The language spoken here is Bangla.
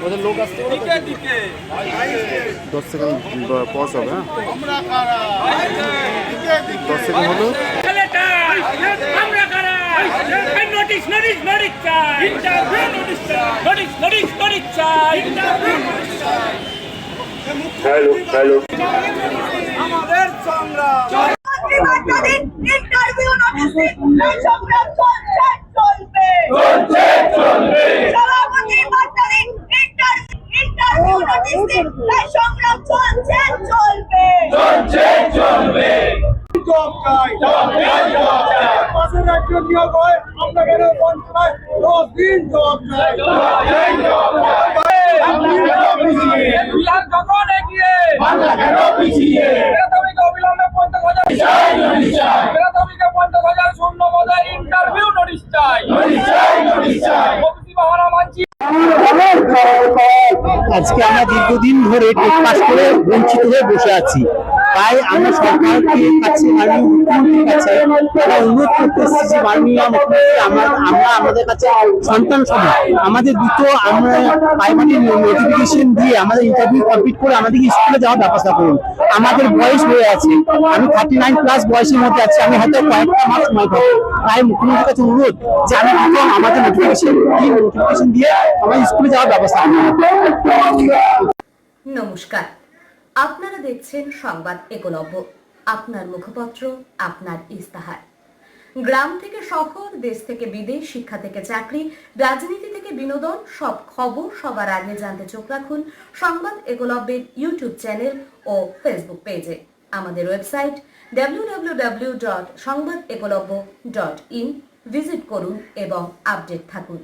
ওদের লোক আসতে 10 সেকেন্ড পজ হবে। হ্যাঁ 10 সেকেন্ড হলো। আমাদের সংগ্রাম ইন্টারভিউ নোটিশ সংগ্রাম চলবে সভাপতি বার্তাদিন ইন্টারভিউ নোটিশ সংগ্রাম চলবে জব চাই পাশের রাজ্য নিয়োগ হয় আমরা কেন পঞ্চায়েত 10 দিন জব চাই যখন এগিয়ে বাংলা কেন পিছিয়ে প্রাথমিক অবিলম্বে 50,000 প্রাথমিক 50,000 শূন্য পদে ইন্টারভিউ নোটিশ চাই অফিসি বাহানা মানছি। আজকে আমরা দীর্ঘদিন ধরে টেট পাস করে বঞ্চিত হয়ে বসে আছি। তাই আমরা সরকারের কাছে মাননীয় মুখ্যমন্ত্রীর কাছে অনুরোধ করতে এসেছি যে মাননীয় মুখ্যমন্ত্রী আমরা আমাদের কাছে সন্তান সময় আমাদের দুটো আমরা প্রাইমারি নোটিফিকেশন দিয়ে আমাদের ইন্টারভিউ কমপ্লিট করে আমাদেরকে স্কুলে যাওয়ার ব্যবস্থা করুন। আমাদের বয়স হয়ে আছে, আমি 39 প্লাস বয়সের মধ্যে আছি, আমি হয়তো কয়েকটা মাস সময় পাবো। তাই মুখ্যমন্ত্রীর কাছে অনুরোধ যে আমি দুটো আমাদের নোটিফিকেশন দিয়ে আমাদের স্কুলে যাওয়ার ব্যবস্থা করুন। নমস্কার, আপনারা দেখছেন সংবাদ একলব্য, আপনার মুখপত্র, আপনার ইস্তাহার। গ্রাম থেকে শহর, দেশ থেকে বিদেশ, শিক্ষা থেকে চাকরি, রাজনীতি থেকে বিনোদন, সব খবর সবার আগে জানতে চোখ রাখুন সংবাদ একলব্যের ইউটিউব চ্যানেল ও ফেসবুক পেজে। আমাদের ওয়েবসাইট www.সংবাদেকলব্য.in ভিজিট করুন এবং আপডেট থাকুন।